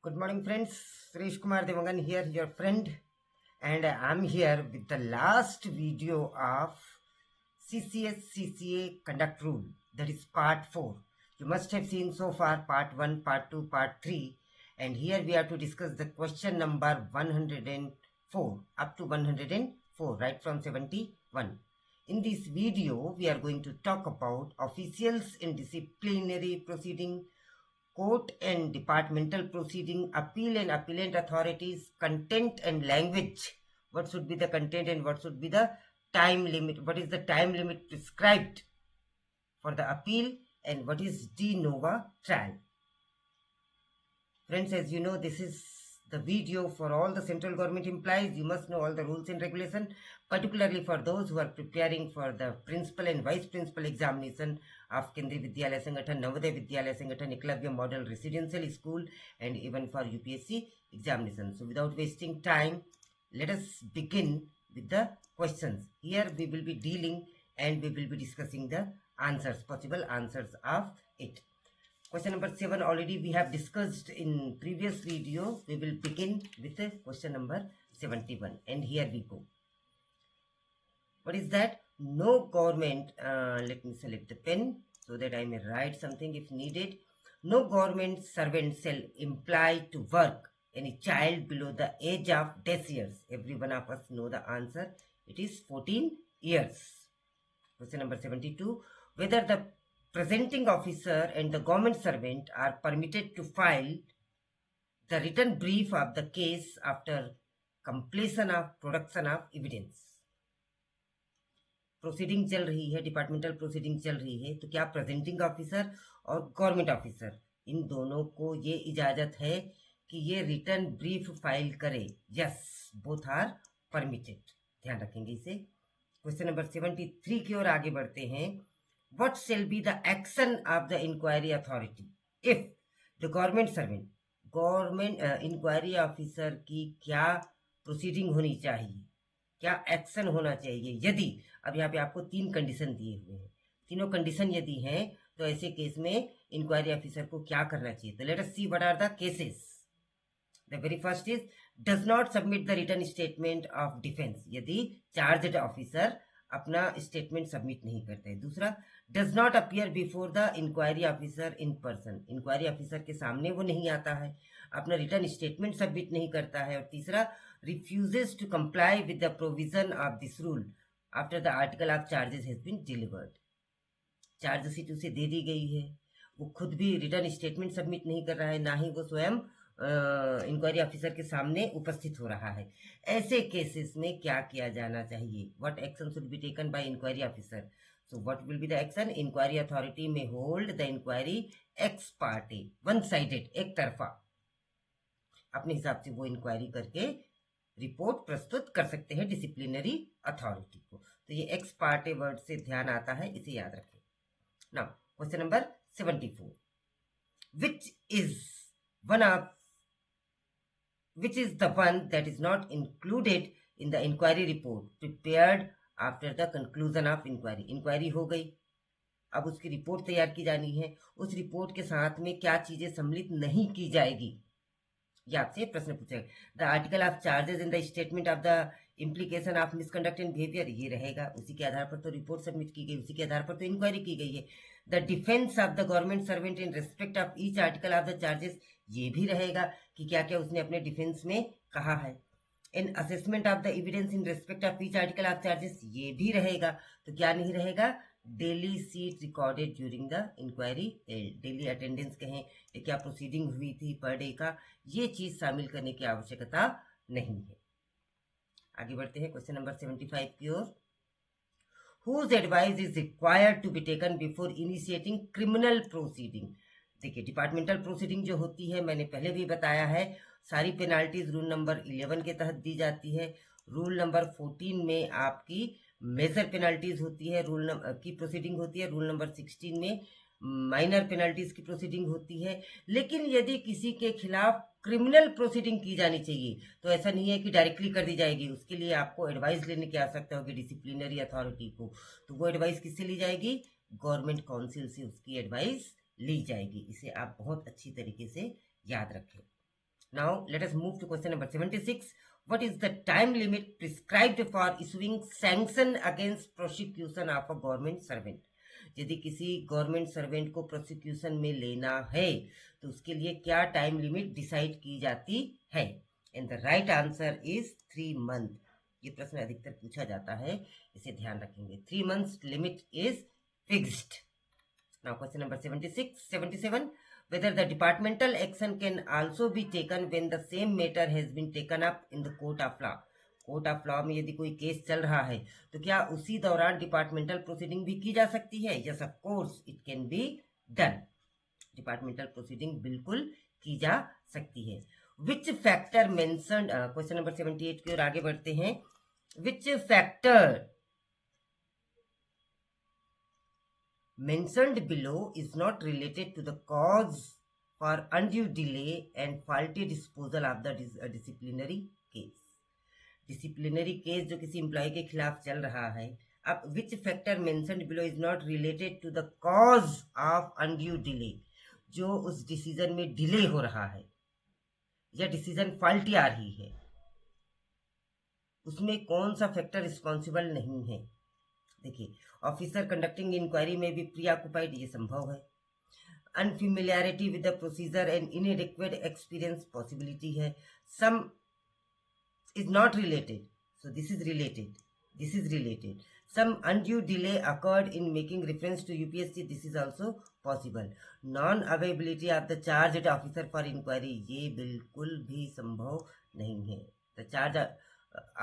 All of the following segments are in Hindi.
Good morning, friends. Suresh Kumar Devangan here, your friend, and I'm here with the last video of CCS CCA Conduct Rule, that is part 4. You must have seen so far part 1, part 2, part 3, and here we have to discuss the question number 104 up to 104, right from 71. In this video, we are going to talk about officials in disciplinary proceeding, court and departmental proceeding, appeal and appellant authorities, content and language. What should be the content and what should be the time limit? What is the time limit prescribed for the appeal and what is de novo trial? Friends, as you know, this is the video for all the central government employees. You must know all the rules and regulation, particularly for those who are preparing for the principal and vice principal examination of Kendriya Vidyalaya Sangathan, Navodaya Vidyalaya Sangathan, Eklavya Model Residential School, and even for UPSC examination. So without wasting time, let us begin with the questions. Here we will be dealing and we will be discussing the answers, possible answers of it. Question number 7 already we have discussed in previous video. We will begin with the question number 71, and here we go. What is that? No government, let me select the pen so that I may write something if needed. No government servant shall imply to work any child below the age of 10 years. Every one of us know the answer. It is 14 years. Question number 72. Whether the presenting officer and the government servant are permitted to file the written brief of the case after completion of production of evidence. Proceeding चल रही है, डिपार्टमेंटल प्रोसीडिंग चल रही है, तो क्या प्रेजेंटिंग ऑफिसर और गवर्नमेंट ऑफिसर इन दोनों को ये इजाजत है कि ये रिटर्न ब्रीफ फाइल करे? Yes, both are permitted. ध्यान रखेंगे इसे. क्वेश्चन नंबर 73 की ओर आगे बढ़ते हैं. What shall be the action of the inquiry authority if the government servant, government inquiry officer की क्या प्रोसीडिंग होनी चाहिए, क्या एक्शन होना चाहिए यदि, अब यहाँ पे आपको 3 कंडीशन दिए हुए हैं, तीनों कंडीशन यदि हैं तो ऐसे केस में इंक्वायरी ऑफिसर को क्या करना चाहिए? तो let us see what are the cases. The very first is does not submit the written statement of defence. यदि चार्ज्ड ऑफिसर अपना स्टेटमेंट सबमिट नहीं करते हैं. दूसरा, does not appear before the inquiry officer in person. Inquiry officer के सामने वो नहीं आता है, अपना रिटर्न स्टेटमेंट सबमिट नहीं करता है. और तीसरा, refuses to comply with the provision of this rule after the article of charges has been delivered. Chargesheet उसे दे दी गई है, वो खुद भी रिटर्न स्टेटमेंट सबमिट नहीं कर रहा है, ना ही वो स्वयं इंक्वायरी ऑफिसर के सामने उपस्थित हो रहा है. ऐसे केसेस में क्या किया जाना चाहिए? What action should be taken by inquiry officer? So what will be the action? Inquiry authority में hold the inquiry ex parte, one sided, एक तरफा, अपने हिसाब से वो इंक्वायरी करके रिपोर्ट प्रस्तुत कर सकते हैं डिसिप्लिनरी अथॉरिटी को. तो ये एक्स पार्टी वर्ड से ध्यान आता है, इसे याद रखें. Now question number 74. Which is the one that is not included in the inquiry report prepared after the conclusion of inquiry? Inquiry हो गई, अब उसकी रिपोर्ट तैयार की जानी है. उस रिपोर्ट के साथ में क्या चीजें सम्मिलित नहीं की जाएगी, ये आपसे प्रश्न पूछेगा. The article of charges in the statement of the implication of misconduct and behaviour, ये रहेगा. उसी के आधार पर तो रिपोर्ट सबमिट की गई, उसी के आधार पर तो इंक्वायरी की गई है. The defence of the government servant in respect of each article of the charges, ये भी रहेगा कि क्या क्या उसने अपने डिफेंस में कहा है. In assessment of the evidence in respect of each article of charges, ये भी रहेगा. तो क्या नहीं रहेगा? Daily sheet recorded during the inquiry, daily attendance कहें या क्या प्रोसीडिंग हुई थी पर डे का, ये चीज शामिल करने की आवश्यकता नहीं है. आगे बढ़ते हैं क्वेश्चन नंबर 75 की ओर. Whose advice is required to be taken before initiating criminal proceeding? देखिए, डिपार्टमेंटल प्रोसीडिंग जो होती है, मैंने पहले भी बताया है, सारी पेनाल्टीज रूल नंबर 11 के तहत दी जाती है. रूल नंबर 14 में आपकी मेजर पेनाल्टीज होती है, रूल की प्रोसीडिंग होती है. रूल नंबर 16 में माइनर पेनल्टीज की प्रोसीडिंग होती है. लेकिन यदि किसी के खिलाफ क्रिमिनल प्रोसीडिंग की जानी चाहिए तो ऐसा नहीं है कि डायरेक्टली कर दी जाएगी. उसके लिए आपको एडवाइस लेने की आवश्यकता होगी डिसिप्लिनरी अथॉरिटी को. तो वो एडवाइस किससे ली जाएगी? गवर्नमेंट काउंसिल से उसकी एडवाइस ली जाएगी. इसे आप बहुत अच्छी तरीके से याद रखें. Now let us move to question number 76. What is the time limit prescribed for issuing sanction against prosecution of a government servant? यदि किसी गवर्नमेंट सर्वेंट को प्रोसिक्यूशन में लेना है तो उसके लिए क्या टाइम लिमिट डिसाइड की जाती है? And the right answer is 3 month. ये प्रश्न अधिकतर पूछा जाता है, इसे ध्यान रखेंगे. 3 months limit is fixed. Now question number 77. Whether the departmental action can also be taken when the same matter has been taken up in the court of law. Court of law में यदि कोई केस चल रहा है तो क्या उसी दौरान डिपार्टमेंटल प्रोसीडिंग भी की जा सकती है? Yes of course it can be done. Departmental proceeding बिल्कुल की जा सकती है. Which factor mentioned, question number 78 की ओर आगे बढ़ते हैं. Which factor mentioned below is not related to the cause for undue delay and faulty disposal of the disciplinary case. disciplinary case जो किसी एम्प्लॉय के खिलाफ चल रहा है. अब which factor mentioned below is not related to the cause of undue delay, जो उस डिसीजन में डिले हो रहा है या डिसीजन फॉल्टी आ रही है, उसमें कौन सा फैक्टर रिस्पॉन्सिबल नहीं है? देखिए, ऑफिसर कंडक्टिंग इंक्वायरी में भी प्री ऑक्युपाइड, ये संभव है. Unfamiliarity with the procedure and inadequate experience possibility है. Some is not related, so this is related. Some undue delay occurred in making reference to UPSC, this is also possible. Non availability of the charge officer for inquiry, ये बिल्कुल भी संभव नहीं है. The charge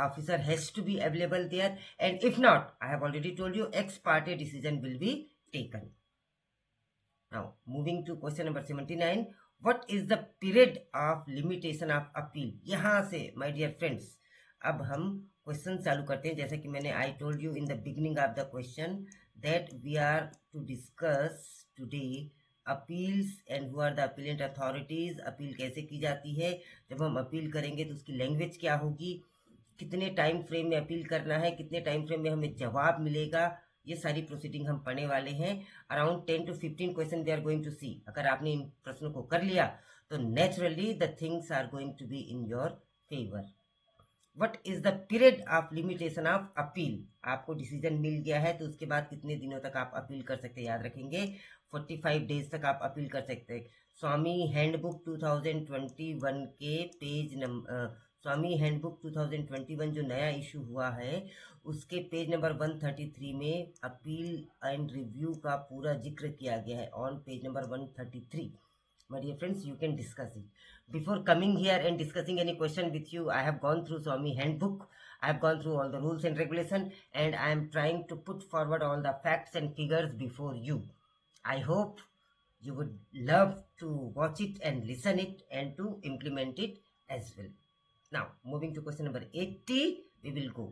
officer has to be available there, and if not, I have already told you, ex parte decision will be taken. Now moving to question number 79. What is the period of limitation of appeal? यहाँ से my dear friends अब हम क्वेश्चन चालू करते हैं. जैसा कि मैंने I told you in the beginning of the question that we are to discuss today appeals and who are the appellant authorities. Appeal कैसे की जाती है, जब हम अपील करेंगे तो उसकी लैंग्वेज क्या होगी, कितने टाइम फ्रेम में अपील करना है, कितने टाइम फ्रेम में हमें जवाब मिलेगा, ये सारी प्रोसीडिंग हम पढ़ने वाले हैं. Around 10 to 15 question we are going to see. अगर आपने इन प्रश्नों को कर लिया तो naturally the things are going to be in your favour. What is the period of limitation of appeal? आपको डिसीजन मिल गया है तो उसके बाद कितने दिनों तक आप अपील कर सकते हैं? याद रखेंगे 45 डेज तक आप अपील कर सकते हैं. स्वामी हैंडबुक 2021 के पेज नंबर, स्वामी हैंडबुक 2021 जो नया इशू हुआ है उसके पेज नंबर 133 में अपील एंड रिव्यू का पूरा जिक्र किया गया है. On page number 133. My dear friends, you can discuss it. Before coming here and discussing any question with you, I have gone through Swamy handbook, I have gone through all the rules and regulation, and I am trying to put forward all the facts and figures before you. I hope you would love to watch it and listen it and to implement it as well. Now moving to question number 80, we will go.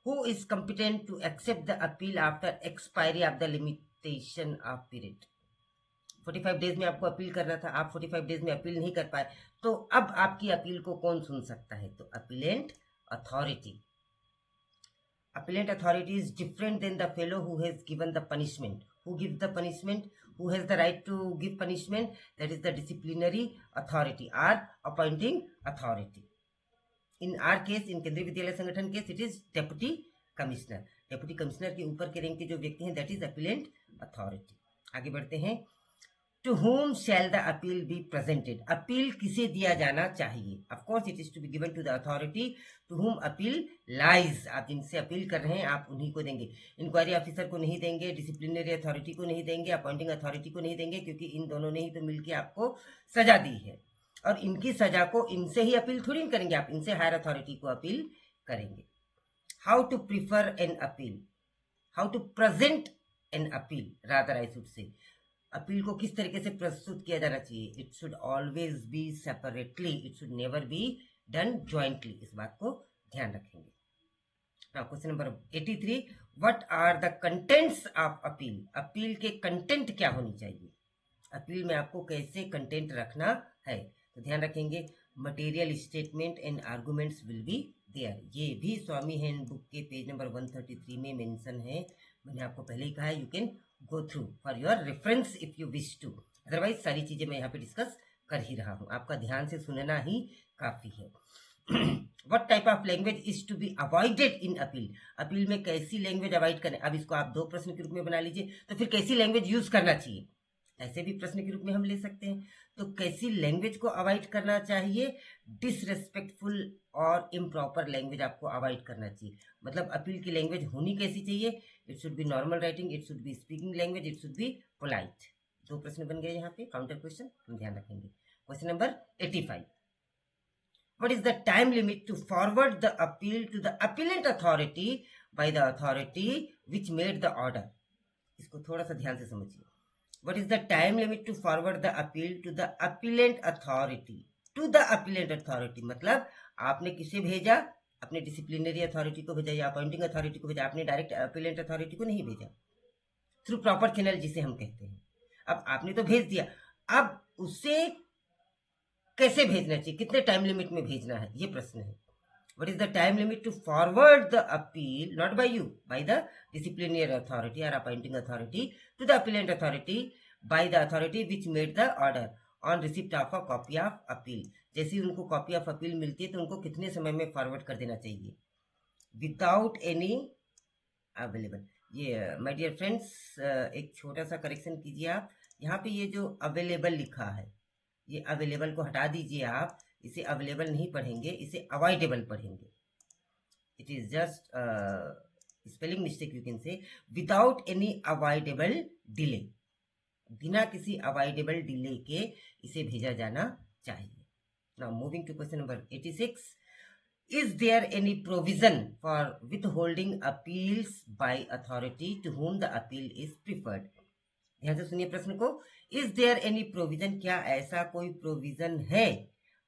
Who is competent to accept the appeal after expiry of the limitation of period? 45 days में आपको अपील करना था, आप 45 डेज में अपील नहीं कर पाए, तो अब आपकी अपील को कौन सुन सकता है? तो appellate authority. Appellant authority is different than the fellow who has given the punishment. Who gives the punishment? Who has the right to give punishment? That is the disciplinary authority or appointing authority. In our case, in केंद्रीय विद्यालय संगठन case, it is deputy commissioner. Deputy commissioner के ऊपर के रैंक के जो व्यक्ति हैं, that is appellant authority. आगे बढ़ते हैं. To whom shall the appeal be presented? Appeal किसे दिया जाना चाहिए? Of course, it is to be given to the authority to whom appeal lies. आप जिनसे अपील कर रहे हैं आप उन्हीं को देंगे. इंक्वायरी ऑफिसर को नहीं देंगे, डिसिप्लिनरी अथॉरिटी को नहीं देंगे, अपॉइंटिंग अथॉरिटी को नहीं देंगे, क्योंकि इन दोनों ने ही तो मिलकर आपको सजा दी है और इनकी सजा को इनसे ही अपील थोड़ी करेंगे, आप इनसे हायर अथॉरिटी को अपील करेंगे. How to prefer an appeal, how to present an appeal, rather I should say. Appeal को किस तरीके से प्रस्तुत किया जाना चाहिए? It should always be separately, it should never be done jointly. इस बात को ध्यान रखेंगे. Now question number 83. What are the contents of appeal? Appeal के कंटेंट क्या होनी चाहिए? अपील में आपको कैसे कंटेंट रखना है? तो ध्यान रखेंगे, material statement and arguments will be there. ये भी स्वामी हैंडबुक के पेज नंबर 133 में मेंशन है. मैंने आपको पहले ही कहा है, you can go through for your reference if you wish to. Otherwise सारी चीजें मैं यहाँ पे डिस्कस कर ही रहा हूं, आपका ध्यान से सुनना ही काफी है। What type of language is to be avoided in appeal? Appeal में कैसी लैंग्वेज अवॉइड करें? अब इसको आप 2 प्रश्न के रूप में बना लीजिए, तो फिर कैसी लैंग्वेज यूज करना चाहिए, ऐसे भी प्रश्न के रूप में हम ले सकते हैं। तो कैसी लैंग्वेज को अवॉइड करना चाहिए? डिसरेस्पेक्टफुल और इम्प्रॉपर लैंग्वेज आपको अवॉइड करना चाहिए। मतलब अपील की लैंग्वेज होनी कैसी चाहिए? It should be normal writing, it should be speaking language, it should be polite. 2 प्रश्न बन गए यहाँ पे, काउंटर क्वेश्चन हम ध्यान रखेंगे। Question number 85, what is the time limit to forward the appeal to the appellant authority by the authority which made the order? इसको थोड़ा सा ध्यान से समझिए। What is the time limit to forward the appeal to the appellant authority? To the appellant authority मतलब आपने किसे भेजा? अपने डिसिप्लिनरी अथॉरिटी को भेजा या अपॉइंटिंग अथॉरिटी को भेजा, आपने डायरेक्ट अपीलेंट अथॉरिटी को नहीं भेजा, थ्रू प्रॉपर चैनल जिसे हम कहते हैं। अब आपने तो भेज दिया, अब उसे कैसे भेजना चाहिए, कितने टाइम लिमिट में भेजना है, ये प्रश्न है। What is the time limit to forward the appeal, not by you, by the disciplinary authority or appointing authority, to the appellant authority by the authority which made the order on receipt of a copy of appeal? जैसे ही उनको कॉपी ऑफ अपील मिलती है तो उनको कितने समय में फॉरवर्ड कर देना चाहिए? Without any available. ये माय डियर फ्रेंड्स, एक छोटा सा करेक्शन कीजिए आप, यहाँ पे ये जो अवेलेबल लिखा है, ये अवेलेबल को हटा दीजिए आप, इसे अवेलेबल नहीं पढ़ेंगे, इसे अवॉइडेबल पढ़ेंगे। It is just spelling mistake, you can say without any avoidable delay, बिना किसी अवॉइडेबल डिले के इसे भेजा जाना चाहिए। Now moving to question number 86, is there any provision for withholding appeals by authority to whom the appeal is preferred? ध्यान से सुनिए प्रश्न को। इज देयर एनी प्रोविजन, क्या ऐसा कोई प्रोविजन है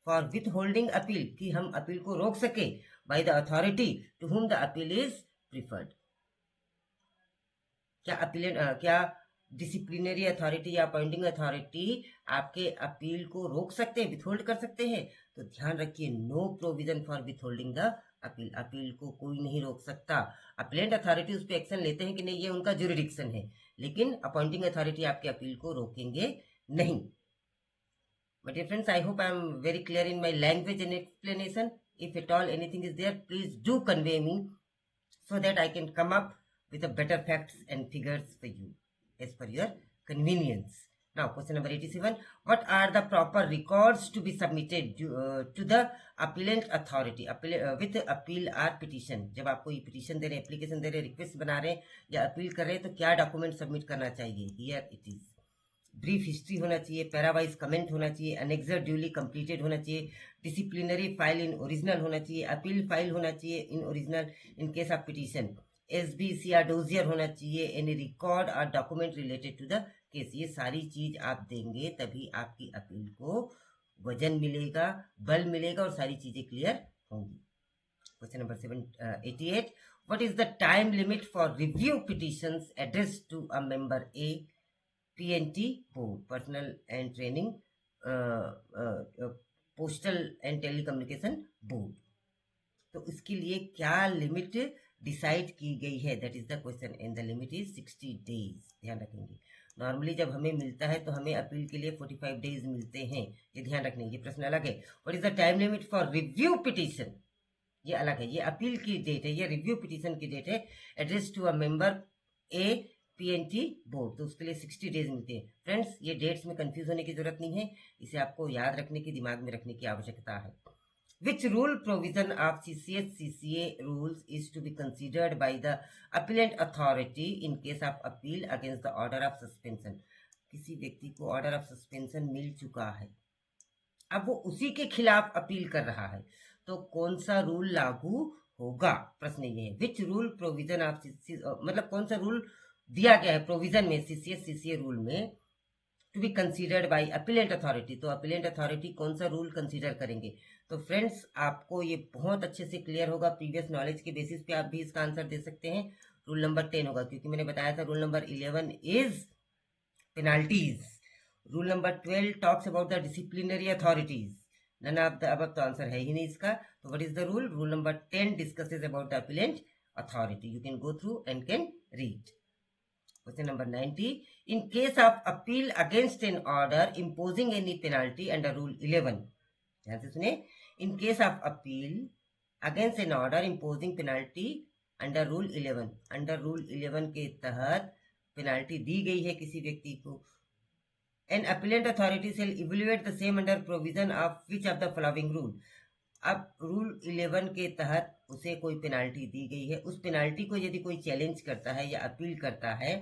फॉर विथ होल्डिंग अपील, कि हम अपील को रोक सके, by the authority to whom the appeal is preferred? क्या अपील, क्या डिसिप्लिनरी अथॉरिटी या अपॉइंटिंग अथॉरिटी आपके अपील को रोक सकते हैं, विथहोल्ड कर सकते हैं? तो ध्यान रखिए, no provision for withholding the appeal, appeal को कोई नहीं रोक सकता। अपीलेंट अथॉरिटी उस पर एक्शन लेते हैं कि नहीं, ये उनका ज्यूरिडिक्शन है, लेकिन अपॉइंटिंग अथॉरिटी आपके अपील को रोकेंगे नहीं। But dear friends, I hope I am very clear in my language and explanation. If at all anything is there, please do convey me so that I can come up with a better facts and figures for you as per your convenience. Now question number 87, what are the proper records to be submitted to the appellant authority with appeal or petition? जब आपको ये petition दे रहे हैं, application दे रहे हैं, request बना रहे हैं या अपील कर रहे हैं, तो क्या डॉक्यूमेंट सबमिट करना चाहिए? Here it is, brief history होना चाहिए, पैरावाइज कमेंट होना चाहिए, अनेक्सर ड्यूली कंप्लीटेड होना चाहिए, डिसिप्लिनरी फाइल इन ओरिजिनल होना चाहिए, अपील फाइल होना चाहिए in original in case of petition, SBC या डोजियर होना चाहिए, एनी रिकॉर्ड और document related to the case. ये सारी चीज आप देंगे तभी आपकी अपील को वजन मिलेगा, बल मिलेगा और सारी चीजें क्लियर होंगी। Question number 88, what is the time limit for review petitions addressed to a member a PNT board, personal and training postal and telecommunication board? तो इसके लिए क्या लिमिट डिसाइड की गई है? That is the question, and the limit is 60 days. ध्यान रखेंगे, नॉर्मली जब हमें मिलता है तो हमें अपील के लिए 45 डेज मिलते हैं, ये ध्यान रखने, ये प्रश्न अलग है। What is the time limit for review petition, ये अलग है, ये अपील की डेट है, ये रिव्यू पिटीशन की डेट है, address to a member a PNT board, तो उसके लिए 60 डेज मिलते हैं। फ्रेंड्स, ये डेट्स में कंफ्यूज होने की जरूरत नहीं है, इसे आपको याद रखने की, दिमाग में रखने की आवश्यकता है। Which rule provision of CCA rules is to be considered by the appellate authority in case of appeal against the order of suspension? किसी व्यक्ति को ऑर्डर ऑफ सस्पेंशन मिल चुका है, अब वो उसी के खिलाफ अपील कर रहा है, तो कौन सा रूल लागू होगा? प्रश्न ये है, विच रूल प्रोविजन ऑफ मतलब कौन सा रूल दिया गया है प्रोविजन में, CCA रूल में, to be considered by appellate authority, तो अपीलेंट अथॉरिटी कौन सा रूल कंसीडर करेंगे? तो फ्रेंड्स, आपको ये बहुत अच्छे से क्लियर होगा, प्रीवियस नॉलेज के बेसिस पे आप भी इसका आंसर दे सकते हैं। रूल नंबर 10 होगा, क्योंकि मैंने बताया था rule number 11 is penalties, rule number 12 talks about the disciplinary authorities, none of the above, तो आंसर है ही नहीं इसका। तो what is the rule? Rule number 10 discusses about the appellate authority, you can go through and can read. Question number 90, in case of appeal against an order imposing any penalty under rule 11, ध्यान से सुने, in case of appeal against an order imposing penalty under rule 11, under rule 11 के तहत पेनाल्टी दी गई है किसी व्यक्ति को, an appellate authority shall evaluate the same under provision of which of the following rule. अब रूल 11 के तहत उसे कोई पेनाल्टी दी गई है, उस पेनाल्टी को यदि कोई चैलेंज करता है या अपील करता है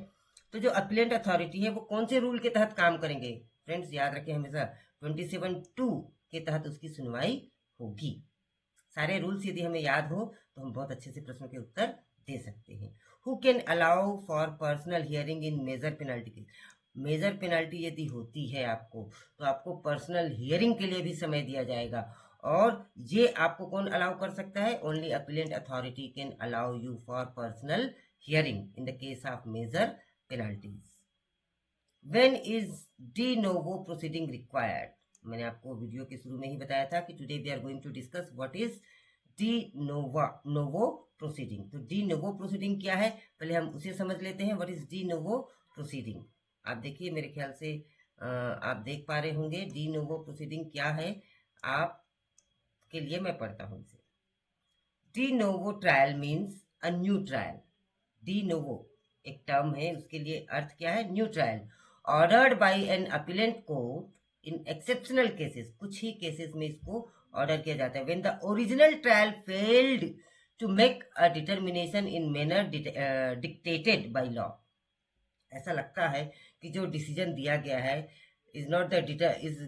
तो जो अपीलेंट अथॉरिटी है वो कौन से रूल के तहत काम करेंगे? फ्रेंड्स याद रखें हमेशा 27(2) के तहत उसकी सुनवाई होगी। सारे रूल्स यदि हमें याद हो तो हम बहुत अच्छे से प्रश्नों के उत्तर दे सकते हैं। Who can allow for personal hearing in major penalty case. Major penalty यदि होती है आपको तो आपको पर्सनल हियरिंग के लिए भी समय दिया जाएगा, और ये आपको कौन अलाउ कर सकता है? Only appellate authority can allow you for personal hearing in the case of major penalties. When is de novo proceeding required? मैंने आपको वीडियो के शुरू में ही बताया था कि today we are going to discuss what is de novo proceeding. तो डी नोवो प्रोसीडिंग क्या है, पहले हम उसे समझ लेते हैं। What is de novo proceeding? आप देखिए, मेरे ख्याल से आप देख पा रहे होंगे डी नोवो प्रोसीडिंग क्या है। आप के लिए मैं पढ़ता हूं इसे। De novo trial means a new trial. De novo एक टर्म है, उसके लिए अर्थ क्या है? New trial ordered by an appellate court in exceptional cases. कुछ ही केसेस में इसको ऑर्डर किया जाता है। When the original trial failed to make a determination in manner dictated by law. ऐसा लगता है कि जो डिसीजन दिया गया है is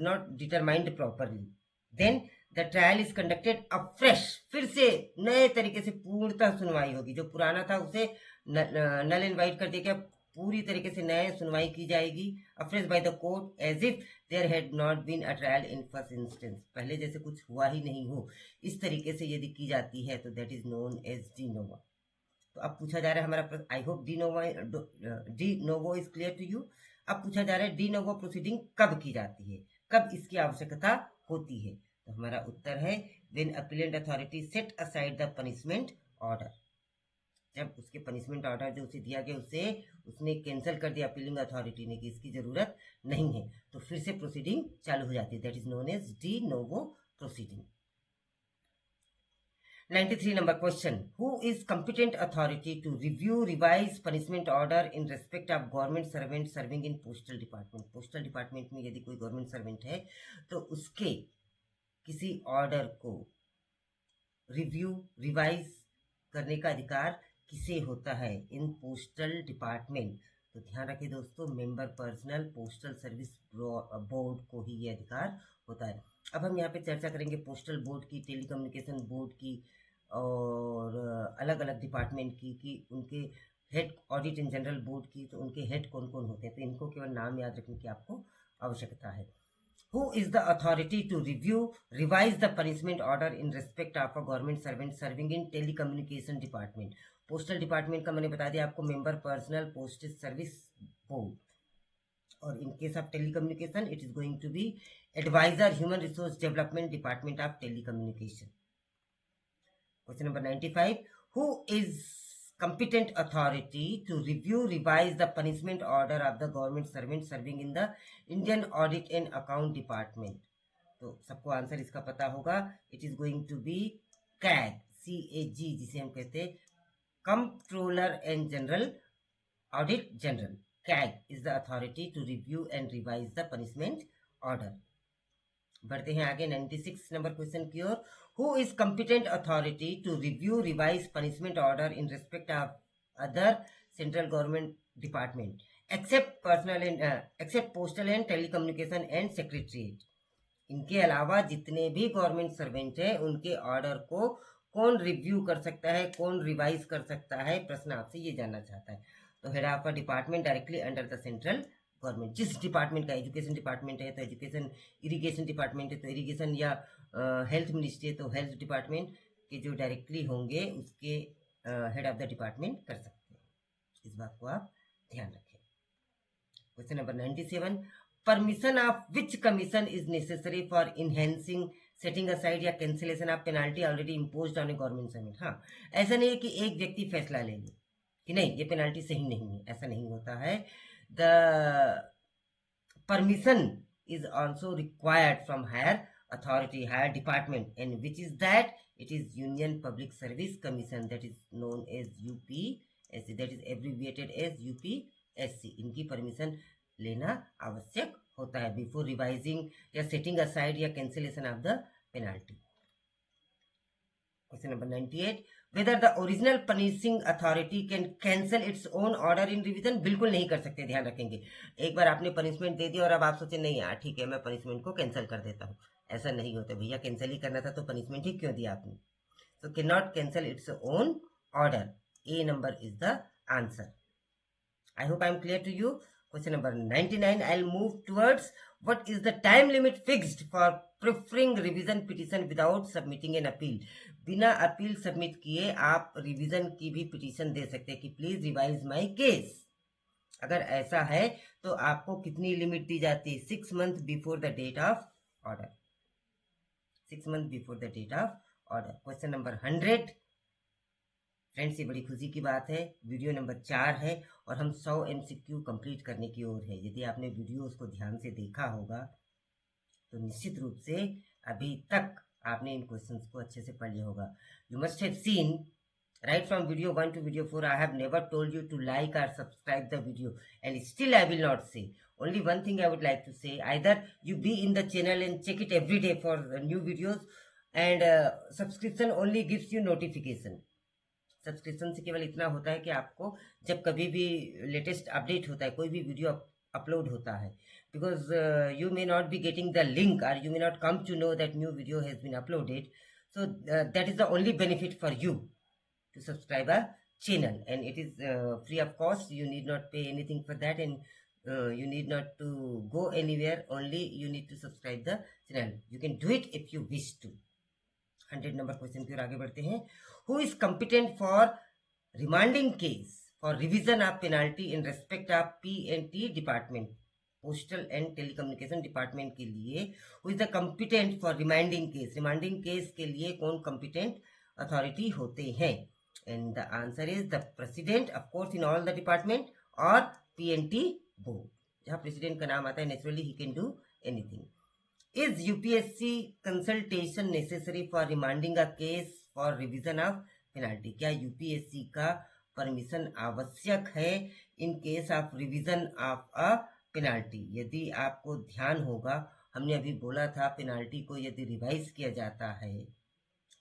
not determined properly, then the trial is conducted afresh. फिर से नए तरीके से पूर्णतः सुनवाई होगी। जो पुराना था उसे नल एंड वाइड कर दिया गया, पूरी तरीके से नए सुनवाई की जाएगी। Afresh by the court as if there had not been a trial in first instance. पहले जैसे कुछ हुआ ही नहीं हो, इस तरीके से यदि की जाती है तो that is known as de novo. तो अब पूछा जा रहा है हमारा प्रश्न, I hope de novo is clear to you. अब पूछा जा रहा है डी नोवो प्रोसीडिंग कब की जाती है, कब इसकी आवश्यकता होती है? तो हमारा उत्तर है when appellate authority set aside the punishment order. जब उसके पनिशमेंट ऑर्डर जो उसे दिया गया उसे उसने कैंसिल कर दिया अपीलिंग अथॉरिटी ने कि इसकी जरूरत नहीं है, तो फिर से प्रोसीडिंग चालू हो जाती है। That is known as de novo proceeding. 93 number question. Who is competent authority to review revised punishment order in respect of government servant serving in postal department? postal department में यदि कोई government servant है तो उसके किसी ऑर्डर को रिव्यू रिवाइज करने का अधिकार किसे होता है इन पोस्टल डिपार्टमेंट? तो ध्यान रखिए दोस्तों, member personnel postal service board को ही ये अधिकार होता है। अब हम यहाँ पे चर्चा करेंगे पोस्टल बोर्ड की, टेलीकम्युनिकेशन बोर्ड की और अलग अलग डिपार्टमेंट की, कि उनके head, audit and general board की, तो उनके हेड कौन कौन होते हैं। तो इनको केवल नाम याद रखने की आपको आवश्यकता है। Who is the authority to review, revise the punishment order in respect of a government servant serving in telecommunication department? Postal department का मैंने बता दिया आपको, member personnel postal service board, और in case of telecommunication it is going to be advisor human resource development department of telecommunication. Question number 95, who is competent authority to review, revise the punishment order of the government servant serving in the Indian Audit and Account Department? तो सबको आंसर इसका पता होगा। It is going to be CAG, CAG, जिसे हम कहते हैं controller and general audit general. CAG is the authority to review and revise the punishment order. बढ़ते हैं आगे 96 नंबर क्वेश्चन की ओर। Who is competent authority to review, revise punishment order in respect of other central government department except postal and telecommunication and secretariat? इनके अलावा जितने भी गवर्नमेंट सर्वेंट हैं उनके ऑर्डर को कौन रिव्यू कर सकता है, कौन रिवाइज कर सकता है? प्रश्न आपसे ये जानना चाहता है। तो head of a department directly under the central government. जिस डिपार्टमेंट का, एजुकेशन डिपार्टमेंट है तो एजुकेशन, इरिगेशन डिपार्टमेंट है तो इरिगेशन, या हेल्थ मिनिस्ट्री है तो हेल्थ डिपार्टमेंट के जो डायरेक्टली होंगे उसके हेड ऑफ द डिपार्टमेंट कर सकते हैं। इस बात को आप ध्यान रखें। Question number 97, permission of which commission is necessary for enhancing, setting aside या cancellation of penalty already imposed on a government servant? हाँ, ऐसा नहीं है कि एक व्यक्ति फैसला ले ले, कि नहीं ये पेनाल्टी सही नहीं है, ऐसा नहीं होता है। The permission is also required from higher authority, higher department, and which is that it is Union Public Service Commission, that is known as UPSC, that is abbreviated as UPSC. इनकी परमिशन लेना आवश्यक होता है बिफोर रिवाइजिंग या सेटिंग असाइड या cancellation of the penalty. Question number 98, whether the original punishing authority can cancel its own order in revision। बिल्कुल नहीं कर सकते, ध्यान रखेंगे। एक बार आपने पनिशमेंट दे दिया और अब आप सोचे नहीं यार ठीक है मैं पनिशमेंट को कैंसिल कर देता हूँ, ऐसा नहीं होता भैया। कैंसिल ही करना था तो पनिशमेंट ही क्यों दिया आपने? तो can not cancel its own order. A number is the answer. I hope I am clear to you. Question number 99, I'll move towards what is the time limit fixed for preferring revision petition without submitting an appeal। बिना अपील सबमिट किए आप रिवीजन की भी पिटीशन दे सकते हैं कि प्लीज रिवाइज माय केस। अगर ऐसा है तो आपको कितनी लिमिट दी जाती है? 6 months before the date of order. 6 months before the date of order. Question number 100, friends ये बड़ी खुशी की बात है, वीडियो नंबर 4 है और हम 100 MCQ कंप्लीट करने की ओर है। यदि आपने वीडियोस को ध्यान से देखा होगा तो निश्चित रूप से अभी तक आपने इन क्वेश्चंस को अच्छे से पढ़ लिया होगा। You must have seen right from video 1 to video 4 I have never told you to like or subscribe the video, and still I will not say. Only one thing I would like to say, either you be in the channel and check it every day for new videos, and subscription only gives you notification। Subscription से केवल इतना होता है कि आपको जब कभी भी लेटेस्ट अपडेट होता है, कोई भी वीडियो अपलोड होता है, because you may not be getting the link और you may not come to know that new video has been uploaded, so that is the only benefit for you to subscribe our channel, and it is free of cost. You need not pay anything for that, and you need not to go anywhere, only you need to subscribe the channel. You can do it if you wish to। 100 number question की ओर आगे बढ़ते हैं। Who is competent for remanding case for revision of penalty in respect of P&T department, postal and telecommunication department के लिए who is the competent for reminding case? Reminding case के लिए कौन कम्पिटेंट अथॉरिटी होते हैं? And the answer is the president, of course, in all the department, or P&T board। जहाँ president का नाम आता है naturally he can do anything। Is UPSC consultation necessary for remanding a case for revision of penalty? क्या UPSC का परमिशन आवश्यक है in case of revision of a penalty? यदि आपको ध्यान होगा हमने अभी बोला था पेनाल्टी को यदि रिवाइज किया जाता है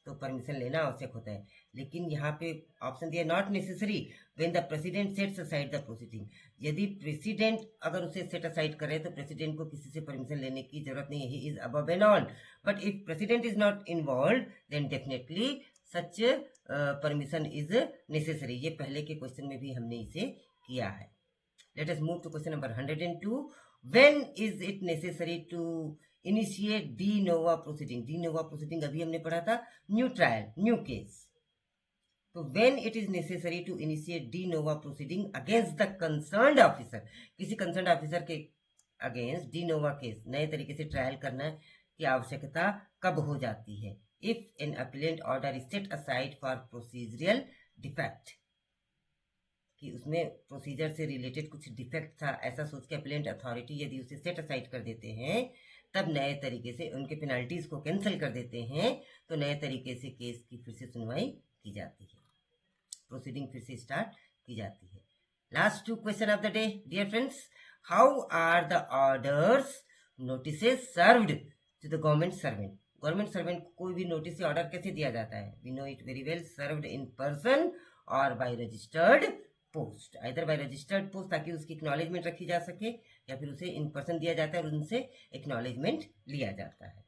तो परमिशन लेना आवश्यक होता है, लेकिन यहाँ पे ऑप्शन दिया not necessary when the president sets aside the proceeding. यदि प्रेसिडेंट अगर उसे सेट असाइड करे तो प्रेसिडेंट को किसी से परमिशन लेने की जरूरत नहीं है, he is above and all. But if president is not involve then definitely such permission is necessary. ये पहले के क्वेश्चन में भी हमने इसे किया है। Let us move to question number 102, when is it necessary to initiate de novo proceeding? De novo proceeding अभी हमने पढ़ा था न्यू ट्रायल, न्यू केस। तो when it is necessary to initiate de novo proceeding against the concerned officer, किसी कंसर्न्ड ऑफिसर के अगेंस्ट डी नोवा केस नए तरीके से ट्रायल करना की आवश्यकता कब हो जाती है? If an appellate order is set aside for procedural defect, कि उसमें प्रोसीजर से रिलेटेड कुछ डिफेक्ट था ऐसा सोच के अपीलेंट अथॉरिटी यदि उसे सेट असाइड कर देते हैं तब नए तरीके से उनके पेनाल्टीज को कैंसिल कर देते हैं तो नए तरीके से केस की फिर से सुनवाई की जाती है, प्रोसीडिंग फिर से स्टार्ट की जाती है। Last 2 question of the day dear friends, how are the orders notices served to the government servant? Government servant को कोई भी नोटिस या ऑर्डर कैसे दिया जाता है? We know it very well, served in person और by registered post, either by registered post ताकि उसकी एक्नॉलेजमेंट रखी जा सके, या फिर उसे इन पर्सन दिया जाता है और उनसे एक्नॉलेजमेंट लिया जाता है।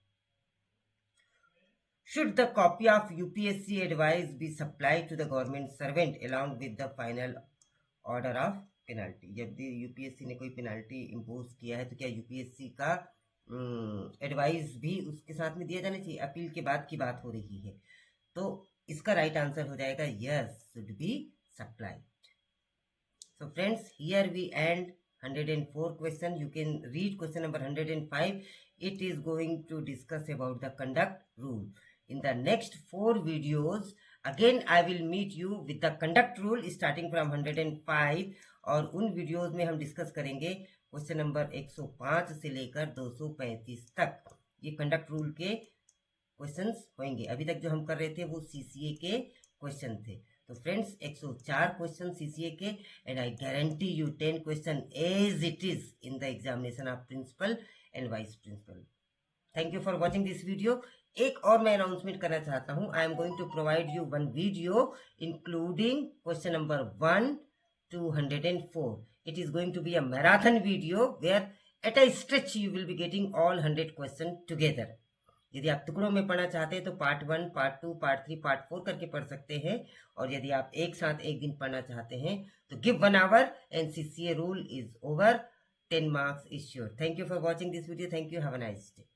Should the copy of UPSC advice be supply to the government servant along with the final order of penalty? जब यूपीएससी ने कोई पेनाल्टी इम्पोज किया है तो क्या यूपीएससी का एडवाइस भी उसके साथ में दिया जाना चाहिए? अपील के बाद की बात हो रही है तो इसका राइट आंसर हो जाएगा yes, should be supplied. So friends, here we end 104 question. You can read question number 105. It is going to discuss about the conduct rule. In the next 4 videos, again I will meet you with the conduct rule starting from 105, और उन वीडियोस में हम डिस्कस करेंगे क्वेश्चन नंबर 105 से लेकर 235 तक। ये कंडक्ट रूल के क्वेश्चंस होंगे। अभी तक जो हम कर रहे थे वो सीसीए के क्वेश्चन थे। तो फ्रेंड्स 104 क्वेश्चन सीसीए के, and I guarantee you 10 question as it is in the examination of principal and vice principal. Thank you for watching this video. एक और मैं अनाउंसमेंट करना चाहता हूं। I am going to provide you one video including question number 1 to 104. It is going to be a marathon video where at a stretch you will be getting all 100 questions together. यदि आप टुकड़ों में पढ़ना चाहते हैं तो पार्ट 1, पार्ट 2, पार्ट 3, पार्ट 4 करके पढ़ सकते हैं, और यदि आप एक साथ एक दिन पढ़ना चाहते हैं तो give 1 hour and CCA rule is over. 10 marks is sure. Thank you for watching this video. Thank you. Have a nice day.